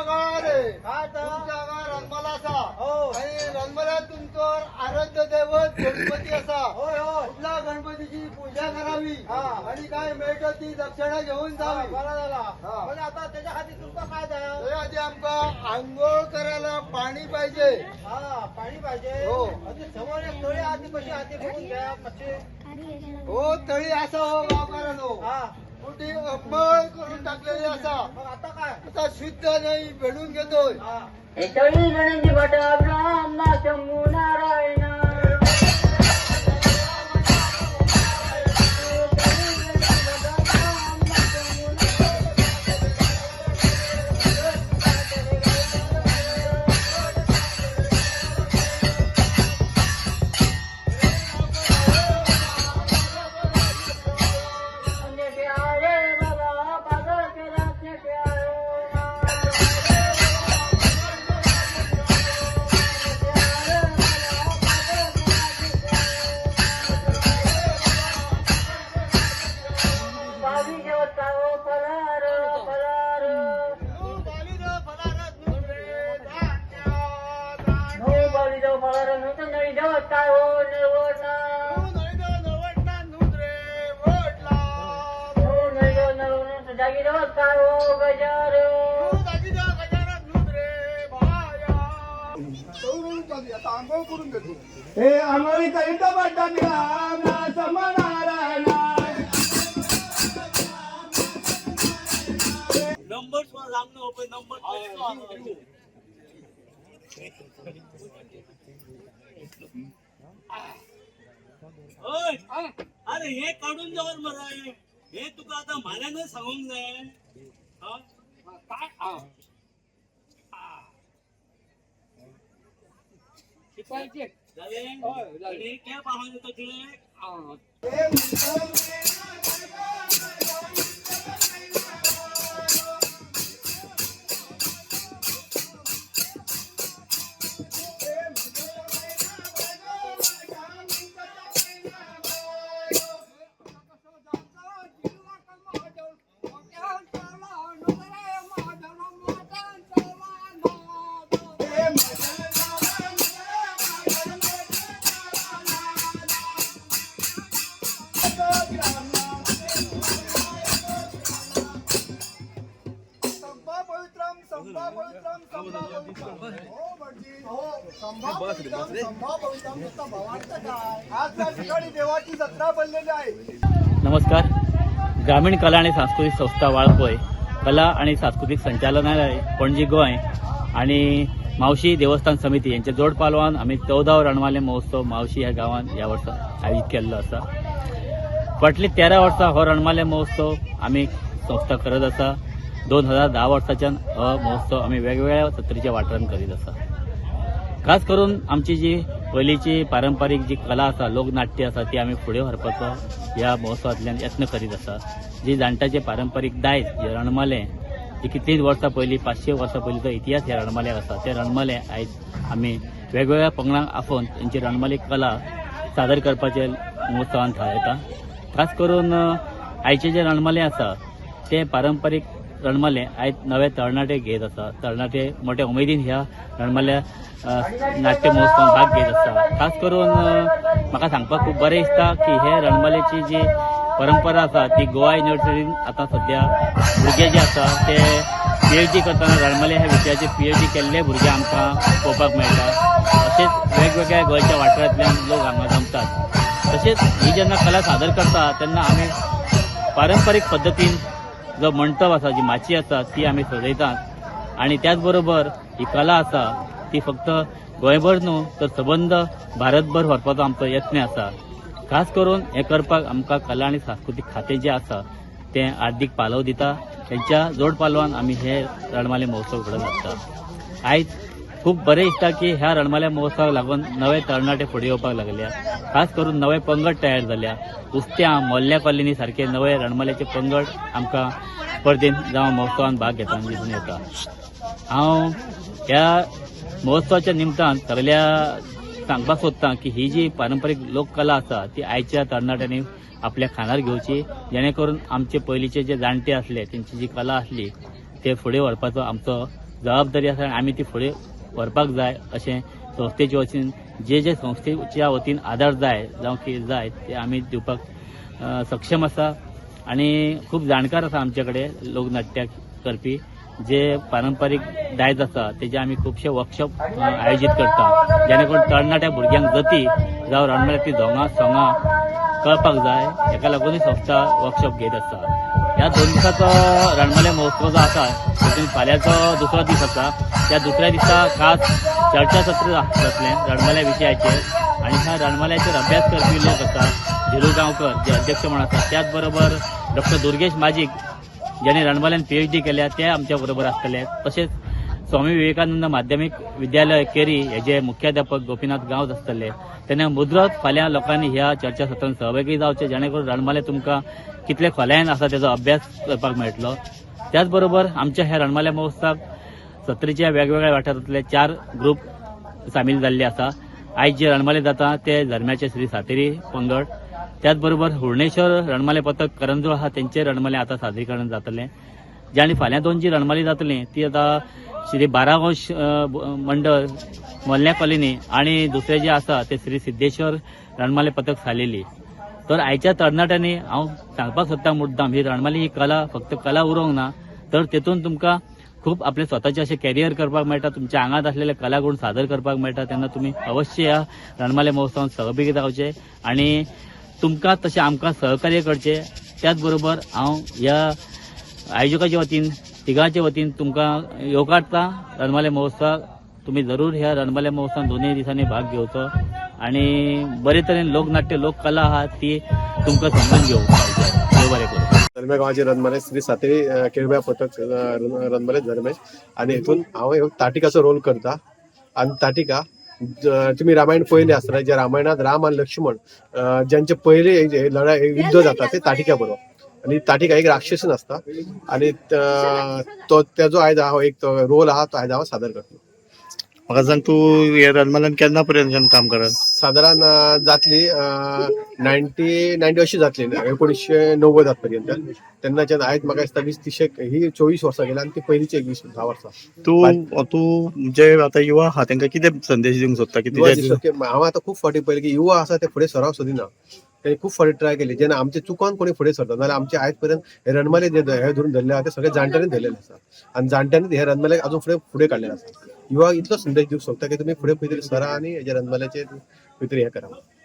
गावात रे तुमच्या गावात रंगमाला असा आणि रंगमाल्यात तुमचं आराध्य दैवत गणपती असा कुठल्या गणपतीची पूजा करावी आणि काय मिळतं ती दक्षिणा घेऊन जावी. पण आता त्याच्या हाती तुमचा काय द्या? त्याआधी आमका आंघोळ करायला पाणी पाहिजे. पाणी पाहिजे. हो. समोर एक तळी आधी कशी हाती बघून घ्या मच्छी. हो तळी असा हो गावकऱ्यानो कुठे अंबळ करून टाकलेली असा. मग आता काय? आता शुद्ध नाही भेटून घेतोय. तळी गणजी भट ब्रह्मा शंभू नारायण आंघोळ करून घेतो. हे आम्हाला करीत बड्डा समानारायण नंबर सांगणं ओपन नंबर अरे हे काढून जावर मला हे तुका आता मान्यानं सांगून जाय क्या पाहून येतो तुला देवाची जत्रा बनलेली आहे. नमस्कार. ग्रामीण कला आणि सांस्कृतिक संस्था वाळपय कला आणि सांस्कृतिक संचालनालय पणजी गोंय आणि मावशी देवस्थान समिती यांच्या जोड पालवान आम्ही 14वा रणमाले महोत्सव मावशी ह्या गावात या वर्सा आयोजित केल्लो आसा. फाटली 13 वर्सां हो रणमाले महोत्सव आम्ही संस्था करत आसा. 2010 वर्साच्यान हो महोत्सव आम्ही वेगवेगळ्या सत्रेच्या वाठारांत करीत आसा. खास करून आमची जी पयलींची पारंपारीक जी कला आसा लोकनाट्य आसा ती आम्ही फुडें व्हरपाचो ह्या महोत्सवांतल्यान यत्न करीत आसा. जी जाणट्याचे पारंपारीक दायज जे रणमाले जी कितलींच वर्सां पयलीं 500 वर्सां पयलींचो इतिहास ह्या रणमाल्याक आसा ते रणमाले आयज आमी वेगवेगळ्या पंगडांक आफोवन तेंची रणमाली कला सादर करपाचे महोत्सवांत थारायता. खास करून आयचे जे रणमाले आसा ते पारंपारीक रणमाले आयज नवे तरणाटे घेत आसा. तरणाटे मोठ्या उमेदीन ह्या रणमाल्या नाट्य महोत्सवात भाग घेत आसा. खास करून म्हाका सांगपाक खूब बरें दिसता की हे रणमालेची जी परंपरा आसा ती गोवा युनिव्हर्सिटीन आतां सध्या भुरगे जे आसा ते PhD करतना रणमाले ह्या विशयाचे PhD केल्ले भुरगे आमकां पळोवपाक मेळटा. तशेंच वेगवेगळ्या गोंयच्या वाठारांतल्यान लोक हांगा जमतात. तशेंच ही जेन्ना कला सादर करता तेन्ना आमी पारंपारीक पद्दतीन जो मंडप आसा जी माची आसा ती आमी सजयतात आणि त्याच बरोबर ही कला आसा ती फक्त गोंयभर न्हू तर सबंद भारतभर व्हरपाचो आमचो यत्न आसा. खास करून हे करपाक आमकां कला आनी सांस्कृतीक खातें जें आसा तें आर्थीक पालव दिता. त्यांच्या जोड पालवान आमी हे रणमाले महोत्सव घडोवन हाडटा. आयज खूब बरें दिसता की ह्या रणमाल्या महोत्सवाक लागून नवे तरणाटे फुडें येवपाक लागल्या. खास करून नवे पंगड तयार जाल्या. उस्त्या मोल्ल्या कॉलनी सारखे नवे रणमाल्याचे पंगड आमकां परतेन जावं महोत्सवान भाग घेताना दिसून येता. हांव ह्या महोत्सवाच्या निमतान सगळ्या सांगपाक सोदतां की ही जी पारंपारीक लोककला आसा ती आयच्या तरणाट्यांनी आपल्या खांदार घेवची जेणे करून आमचे पयलींचे जे जाणटे आसले तेंची जी कला आसली ते फुडें व्हरपाचो आमचो जबाबदारी आसा आमी ती फुडें व्हरपाक जाय अशें संस्थेचे वतीन जे संस्थेच्या वतीन आदार जाय जावं कितें जाय ते आमी दिवपाक सक्षम आसा आणि खूप जाणकार आसा आमचे कडेन लोकनाट्य करपी जे पारंपारीक दायज आसा तेजे आमी खुबशे वर्कशॉप आयोजीत करता जेणे करून तरणाट्या भुरग्यांक जती जावं रणमेळ्यांतली सोंगां कळपाक जाय हेका लागून संस्था वर्कशॉप घेत आसा. ह्या 2 दिसाचो रणमले महोत्सव जो आसा तातूंत फाल्यांचो दुसरो दीस आसा त्या दुसऱ्या दिसा खास चर्चासत्र जातलें रणमल्या विशयाचेर आणि ह्या रणमल्याचेर अभ्यास करपी लोक आसा धिरू गांवकर जे अध्यक्ष म्हणून आसा त्याच बरोबर डॉक्टर दुर्गेश माजीक ज्यांनी रणमल्यान PhD केल्या ते आमच्या बरोबर आसतले. तसेच स्वामी विवेकानंद माध्यमिक विद्यालय केरी हेजे मुख्याध्यापक गोपीनाथ गांवज आसतले. तेन्ना मुद्रत फाल्यां लोकांनी ह्या चर्चासत्रांत सहभागी जावचे जेणे करून रणमले तुमकां कितले खोलायेन आसा तेजो अभ्यास करपाक मेळटलो. त्याच बरोबर आमच्या ह्या रणमल्या महोत्सवाक सत्रेच्या वेगवेगळ्या वाठारांतले 4 ग्रुप सामील जाल्ले आसा. आयज जे रणमले जाता ते धर्म्याचे श्री सातेरी पंगड त्याच बरोबर हुर्णेश्वर रणमले पथक करंजोळ आहा तेंचे रणमले आता सादरीकरण जातले. जे आनी फाल्यां 2 जी रणमली जातली ती आता श्री 12 अंश मंडळ मोल्ल्या कॉलनी आणि दुसरे जे आसा ते श्री सिद्धेश्वर रणमले पथक सालेली. तर आयच्या तरणाट्यांनी हांव सांगपाक सोदता मुद्दाम ही रणमली ही कला फक्त कला उरोवंक ना तर तेतून तुमकां खूप आपले स्वताचे असे कॅरियर करपाक मेळटा तुमच्या आंगात असलेले कलागुण सादर करपाक मेळटा. तेन्ना तुमी अवश्य ह्या रणमले महोत्सवात सहभागी जावचे आणि तुमकां तशें आमकां सहकार्य करचे. त्याच बरोबर हांव ह्या आयोजकाच्या वतीन तिगांच्या वतीन तुमकां येवकारता रणमले महोत्सवाक. तुम्ही जरूर ह्या रणमले महोत्सवात 2 दिसांनी भाग घेवचो आणि बरे तरेन लोकनाट्य लोककला आहा ती तुमकां समजून घेवपाक देव बरें करूं. धर्मे गांवाचे रणमले श्री सातेरी केळब्या पथक रणमले धर्मेश आणि हितून हांव एक ताटिकाचो रोल करता. आणि ताटिका तुम्ही रामायण पळयलें आसतलें जे रामायणात राम आणि लक्ष्मण ज्यांचे पहिले लढाई युद्ध जाता ते ताटिका बरोबर आणि ताटिका एक राक्षसन आसता आणि तो तेजो आयज हांव एक रोल आहा तो आयज हांव सादर करता. म्हाका सांग तूं हे रणमल्यान केन्ना पर्यंत काम करत? साधारण जातली 90 अशी जातली 1990 पर्यंत. तेन्नाच्यान आयज म्हाका दिसता 20-30 ही 24 वर्सां गेल्या आणि ती पयलींची 20-10 वर्सां. तूं जे आता युवा आहा तांकां कितें संदेश दिवंक सोदता? हांव आतां खूब फावटी पळयलें की युवा आसा ते फुडें सराव सोदिना. ते खूप फावटी ट्राय केली जेन्ना आमचे चुकोन कोणी फुडें सरता नाल्यार आमचे आयज पर्यंत हे रणमले जे हे धरून धरले आहा ते सगळे जाणट्यांनी धरलेले आसा आणि जाणट्यांनी हे रणमले अजून फुडें काडलेले आसा. युवा इतलो संदेश दिवंक सोदता की तुमी फुडें खंय तरी सरा आनी हेजे रणमल्याचे खंय तरी हे करा.